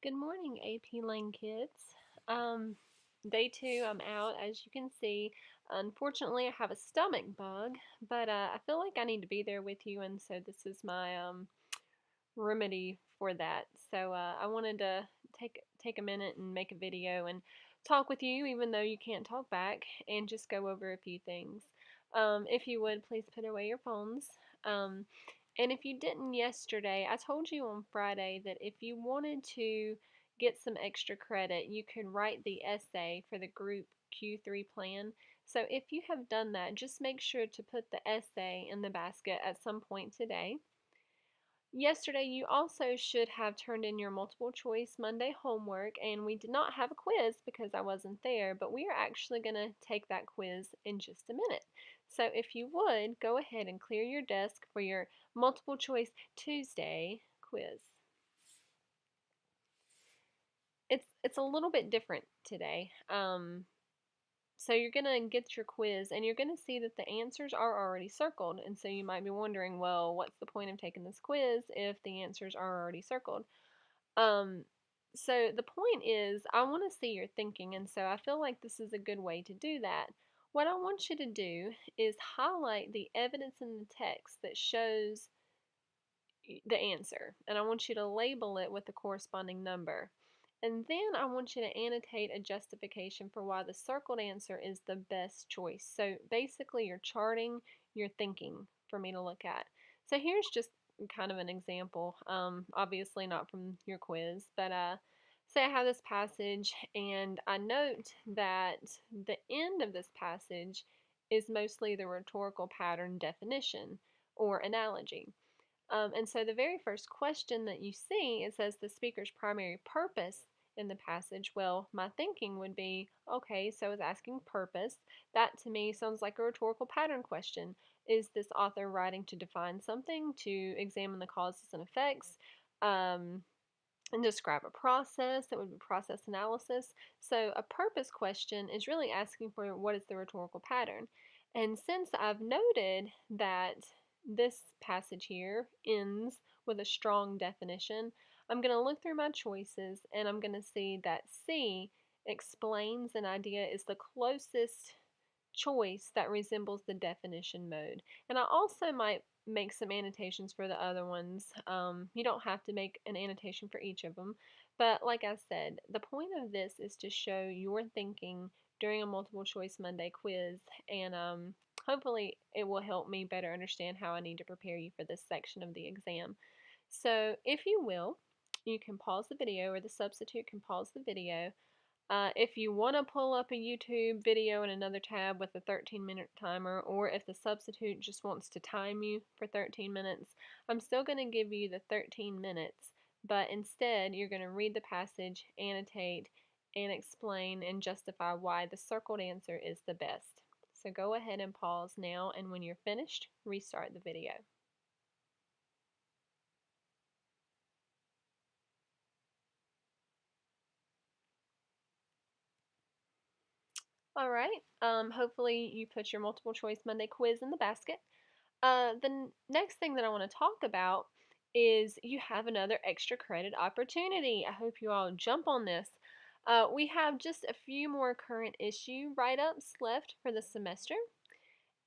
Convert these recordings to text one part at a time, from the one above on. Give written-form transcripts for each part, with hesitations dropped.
Good morning, AP Lang kids. Um, Day two, I'm out. As you can see, unfortunately, I have a stomach bug, but I feel like I need to be there with you, and so this is my remedy for that. So I wanted to take a minute and make a video and talk with you, even though you can't talk back, and just go over a few things. If you would, please put away your phones. Um, and if you didn't yesterday, I told you on Friday that if you wanted to get some extra credit, you could write the essay for the group Q3 plan. So if you have done that, just make sure to put the essay in the basket at some point today. Yesterday, you also should have turned in your multiple choice Monday homework, and we did not have a quiz because I wasn't there, but we are actually going to take that quiz in just a minute. So if you would, go ahead and clear your desk for your multiple choice Tuesday quiz. It's a little bit different today. So you're going to get your quiz and you're going to see that the answers are already circled. And so you might be wondering, well, what's the point of taking this quiz if the answers are already circled? Um, so the point is, I want to see your thinking, and so I feel like this is a good way to do that. What I want you to do is highlight the evidence in the text that shows the answer, and I want you to label it with the corresponding number. And then I want you to annotate a justification for why the circled answer is the best choice. So basically, you're charting your thinking for me to look at. So here's just kind of an example. Obviously, not from your quiz, but say I have this passage, and I note that the end of this passage is mostly the rhetorical pattern definition or analogy. And so the very first question that you see, it says the speaker's primary purpose in the passage. Well, my thinking would be, okay, so it's asking purpose. That to me sounds like a rhetorical pattern question. Is this author writing to define something, to examine the causes and effects, and describe a process? That would be process analysis. So a purpose question is really asking for what is the rhetorical pattern. And since I've noted that this passage here ends with a strong definition, I'm going to look through my choices and I'm going to see that C, explains an idea, is the closest choice that resembles the definition mode. And I also might make some annotations for the other ones. You don't have to make an annotation for each of them, but like I said, the point of this is to show your thinking during a multiple choice Monday quiz, and hopefully it will help me better understand how I need to prepare you for this section of the exam. So if you will, you can pause the video, or the substitute can pause the video. If you want to pull up a YouTube video in another tab with a 13-minute timer, or if the substitute just wants to time you for 13 minutes, I'm still going to give you the 13 minutes, but instead you're going to read the passage, annotate, and explain and justify why the circled answer is the best. So go ahead and pause now, and when you're finished, restart the video. All right, hopefully you put your multiple choice Monday quiz in the basket. The next thing that I want to talk about is you have another extra credit opportunity. I hope you all jump on this. We have just a few more current issue write-ups left for the semester,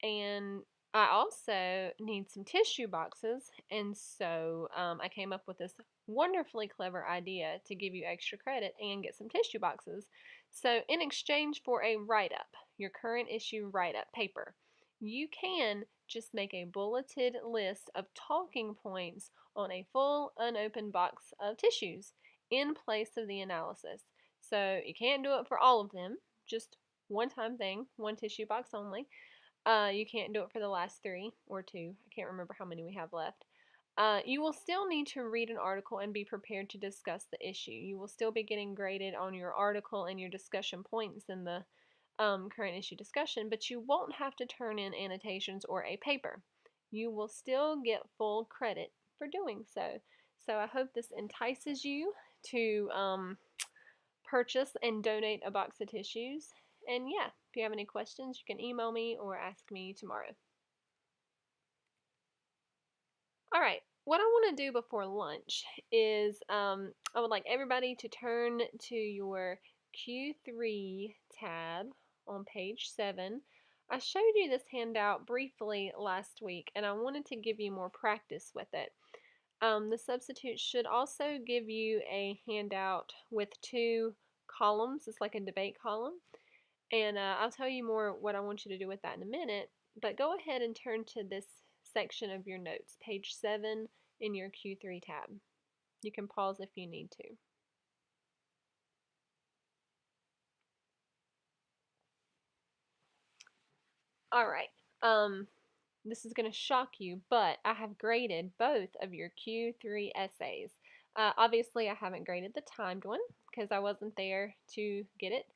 and I also need some tissue boxes, and so I came up with this wonderfully clever idea to give you extra credit and get some tissue boxes. So in exchange for a write-up, your current issue write-up paper, you can just make a bulleted list of talking points on a full unopened box of tissues in place of the analysis. So you can't do it for all of them, just one time thing, one tissue box only. You can't do it for the last 3 or 2. I can't remember how many we have left. You will still need to read an article and be prepared to discuss the issue. You will still be getting graded on your article and your discussion points in the current issue discussion, but you won't have to turn in annotations or a paper. You will still get full credit for doing so. So I hope this entices you to purchase and donate a box of tissues. And yeah, if you have any questions, you can email me or ask me tomorrow. All right, what I want to do before lunch is I would like everybody to turn to your Q3 tab on page 7. I showed you this handout briefly last week, and I wanted to give you more practice with it. The substitute should also give you a handout with 2 columns. It's like a debate column. And I'll tell you more what I want you to do with that in a minute. But go ahead and turn to this section of your notes, page 7 in your Q3 tab. You can pause if you need to. All right. This is going to shock you, but I have graded both of your Q3 essays. Obviously, I haven't graded the timed one because I wasn't there to get it.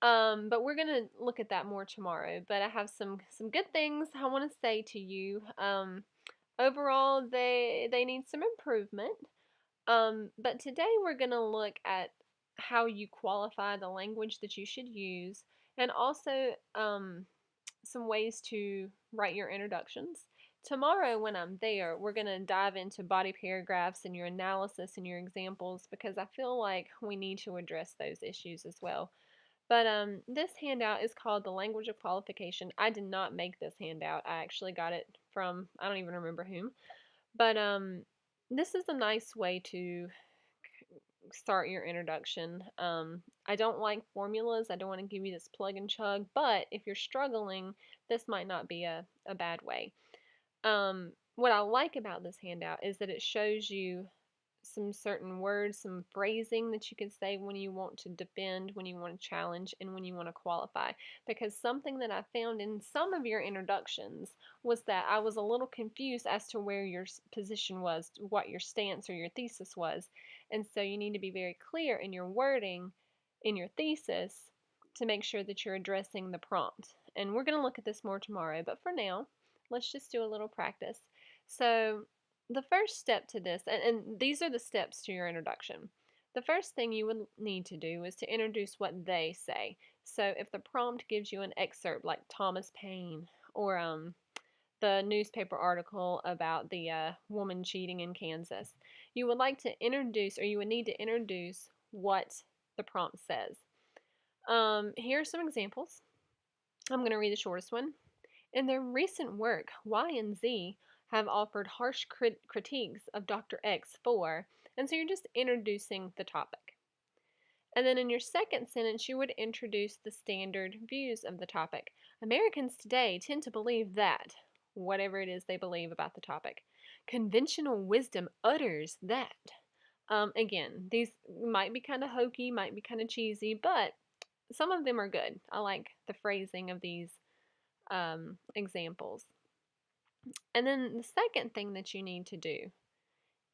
But we're gonna look at that more tomorrow. But I have some good things I want to say to you. Overall, they need some improvement. But today we're gonna look at how you qualify the language that you should use, and also some ways to write your introductions. Tomorrow, when I'm there, we're going to dive into body paragraphs and your analysis and your examples because I feel like we need to address those issues as well. But this handout is called The Language of Qualification. I did not make this handout. I actually got it from, I don't even remember whom. But this is a nice way to start your introduction. I don't like formulas. I don't want to give you this plug and chug, but if you're struggling, this might not be a bad way. What I like about this handout is that it shows you some certain words, some phrasing that you can say when you want to defend, when you want to challenge, and when you want to qualify. Because something that I found in some of your introductions was that I was a little confused as to where your position was, what your stance or your thesis was. And so you need to be very clear in your wording in your thesis to make sure that you're addressing the prompt. And we're going to look at this more tomorrow, but for now, let's just do a little practice. So, the first step to this, and these are the steps to your introduction. The first thing you would need to do is to introduce what they say. So if the prompt gives you an excerpt like Thomas Paine or the newspaper article about the woman cheating in Kansas, you would like to introduce, or you would need to introduce what the prompt says. Here are some examples. I'm going to read the shortest one. In their recent work, Y and Z have offered harsh critiques of Dr. X for, and so you're just introducing the topic. And then in your second sentence, you would introduce the standard views of the topic. Americans today tend to believe that, whatever it is they believe about the topic. Conventional wisdom utters that. Again, these might be kind of hokey, might be kind of cheesy, but some of them are good. I like the phrasing of these examples. And then the second thing that you need to do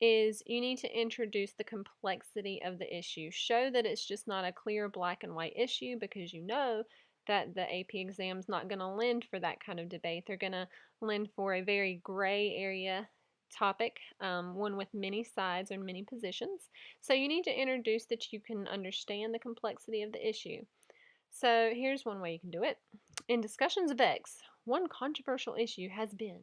is you need to introduce the complexity of the issue. Show that it's just not a clear black and white issue because you know that the AP exam is not going to lend for that kind of debate. They're going to lend for a very gray area topic, one with many sides and many positions. So you need to introduce that you can understand the complexity of the issue. So here's one way you can do it. In discussions of X, one controversial issue has been,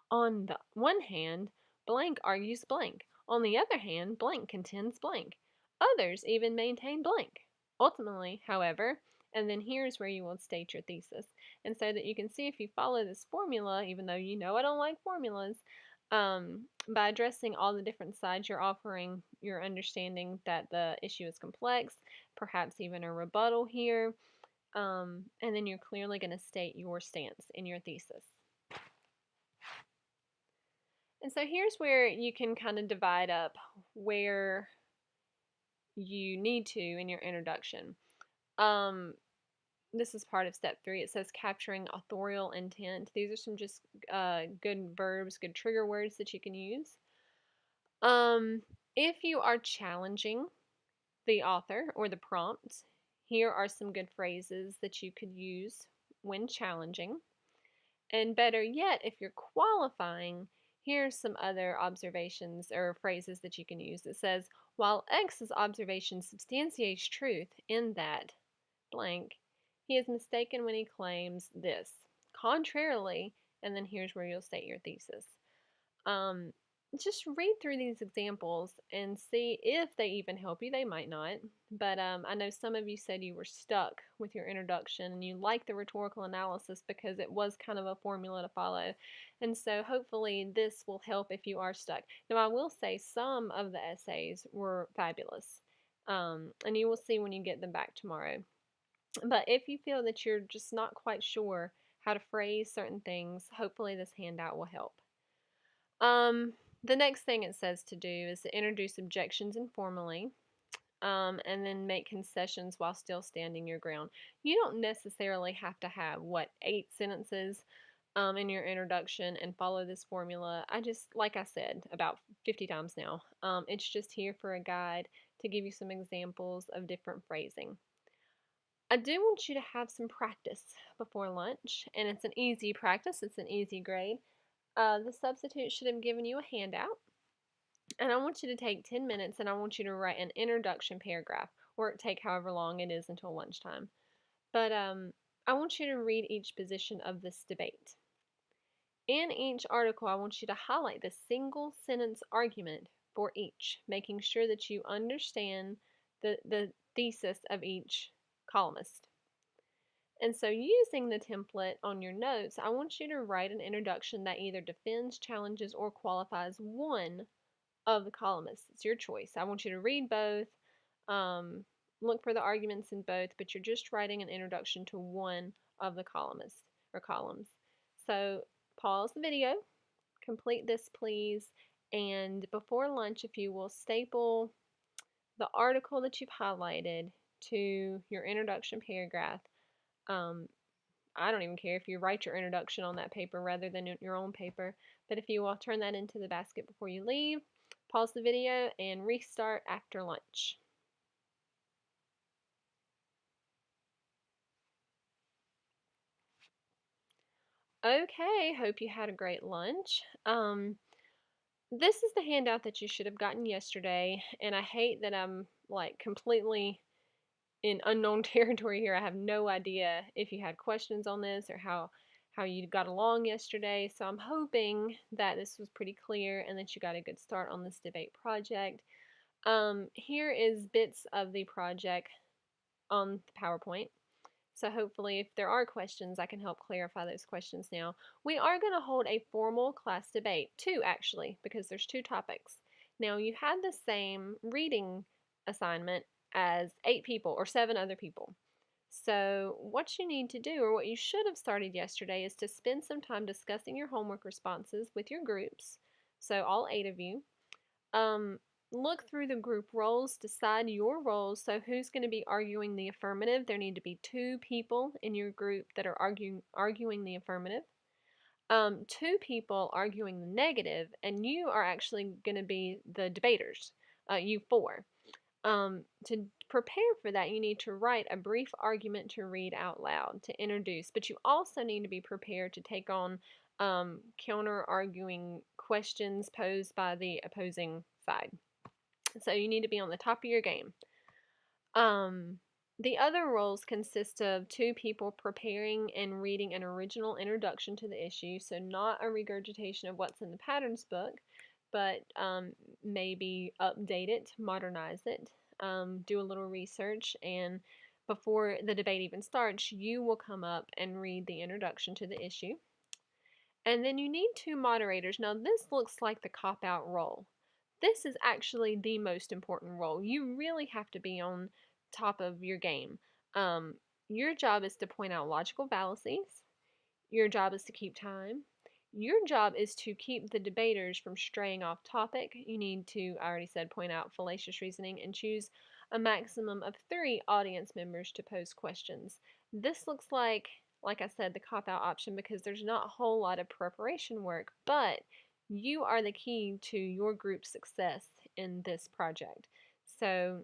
on the one hand, blank argues blank. On the other hand, blank contends blank. Others even maintain blank. Ultimately, however, and then here's where you will state your thesis. And so that you can see if you follow this formula, even though you know I don't like formulas, by addressing all the different sides, you're offering your understanding that the issue is complex, perhaps even a rebuttal here, and then you're clearly going to state your stance in your thesis. And so here's where you can kind of divide up where you need to in your introduction. This is part of step 3. It says capturing authorial intent. These are some just good verbs, good trigger words that you can use. If you are challenging the author or the prompt, here are some good phrases that you could use when challenging. And better yet, if you're qualifying, here's some other observations or phrases that you can use. It says, while X's observation substantiates truth in that blank, he is mistaken when he claims this. Contrarily, and then here's where you'll state your thesis. just read through these examples and see if they even help you. They might not, but I know some of you said you were stuck with your introduction and you like the rhetorical analysis because it was kind of a formula to follow. And so hopefully this will help if you are stuck. Now, I will say some of the essays were fabulous, and you will see when you get them back tomorrow. But if you feel that you're just not quite sure how to phrase certain things, hopefully this handout will help. Um, the next thing it says to do is to introduce objections informally, and then make concessions while still standing your ground. You don't necessarily have to have, 8 sentences in your introduction and follow this formula. I just, like I said about 50 times now, it's just here for a guide to give you some examples of different phrasing. I do want you to have some practice before lunch, and it's an easy practice, it's an easy grade. The substitute should have given you a handout, and I want you to take 10 minutes and I want you to write an introduction paragraph, or take however long it is until lunchtime. But I want you to read each position of this debate. In each article, I want you to highlight the single sentence argument for each, making sure that you understand the thesis of each columnist. And so, using the template on your notes, I want you to write an introduction that either defends, challenges, or qualifies one of the columnists. It's your choice. I want you to read both, um, look for the arguments in both, but you're just writing an introduction to one of the columnists or columns. So, pause the video, complete this, please, and before lunch, if you will staple the article that you've highlighted to your introduction paragraph. um, I don't even care if you write your introduction on that paper rather than your own paper, but if you will turn that into the basket before you leave, pause the video, and restart after lunch. Okay, hope you had a great lunch. This is the handout that you should have gotten yesterday, and I hate that I'm like completely in unknown territory here. I have no idea if you had questions on this or how you got along yesterday. So I'm hoping that this was pretty clear and that you got a good start on this debate project. Here is bits of the project on the PowerPoint. So hopefully if there are questions, I can help clarify those questions now. We are going to hold a formal class debate, two actually, because there's two topics. Now you had the same reading assignment as 8 people or 7 other people. So what you need to do, or what you should have started yesterday, is to spend some time discussing your homework responses with your groups, so all 8 of you. Um, Look through the group roles, decide your roles. So who's going to be arguing the affirmative? There need to be 2 people in your group that are arguing the affirmative. 2 people arguing the negative, and you are actually going to be the debaters, you 4. To prepare for that, you need to write a brief argument to read out loud to introduce, but you also need to be prepared to take on counter arguing questions posed by the opposing side. So you need to be on the top of your game. The other roles consist of 2 people preparing and reading an original introduction to the issue, so not a regurgitation of what's in the patterns book, but maybe update it, modernize it, do a little research, and before the debate even starts, you will come up and read the introduction to the issue. And then you need 2 moderators. Now, this looks like the cop-out role. This is actually the most important role. You really have to be on top of your game. Um, your job is to point out logical fallacies. Your job is to keep time. Your job is to keep the debaters from straying off topic. You need to, I already said, point out fallacious reasoning and choose a maximum of 3 audience members to pose questions. This looks like I said, the cop-out option because there's not a whole lot of preparation work, but you are the key to your group's success in this project. So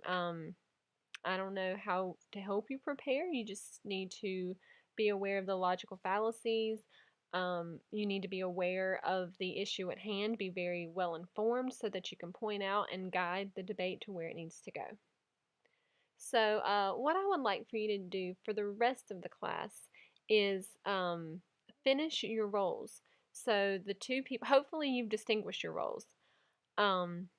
I don't know how to help you prepare. You just need to be aware of the logical fallacies. You need to be aware of the issue at hand, be very well informed so that you can point out and guide the debate to where it needs to go. So what I would like for you to do for the rest of the class is finish your roles. So the 2 people, hopefully you've distinguished your roles. Um,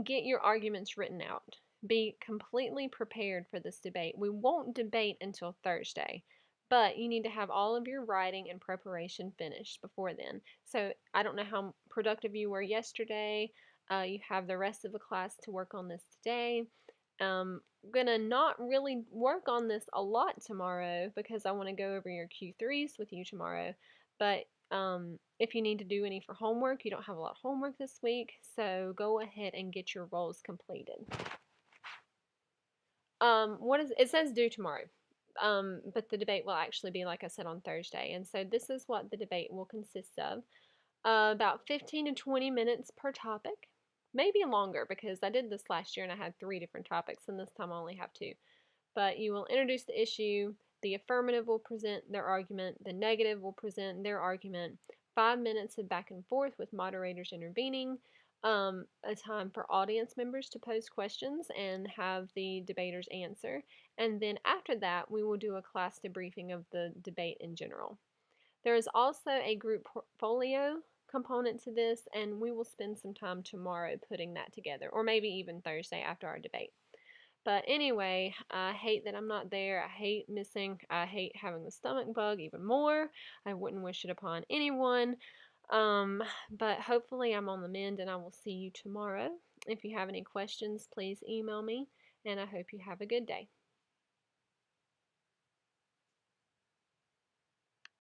get your arguments written out. Be completely prepared for this debate. We won't debate until Thursday, but you need to have all of your writing and preparation finished before then. So I don't know how productive you were yesterday. You have the rest of the class to work on this today. Gonna not really work on this a lot tomorrow because I want to go over your Q3s with you tomorrow. But if you need to do any for homework, you don't have a lot of homework this week, so go ahead and get your roles completed. What is it says due tomorrow, but the debate will actually be like I said on Thursday, and so this is what the debate will consist of: about 15 to 20 minutes per topic, maybe longer because I did this last year and I had 3 different topics, and this time I only have 2. But you will introduce the issue, the affirmative will present their argument, the negative will present their argument, 5 minutes of back and forth with moderators intervening, a time for audience members to pose questions and have the debaters answer. And then after that, we will do a class debriefing of the debate in general. There is also a group portfolio component to this, and we will spend some time tomorrow putting that together, or maybe even Thursday after our debate. But anyway, I hate that I'm not there. I hate missing. I hate having the stomach bug even more. I wouldn't wish it upon anyone. But hopefully I'm on the mend and I will see you tomorrow. If you have any questions, please email me, and I hope you have a good day.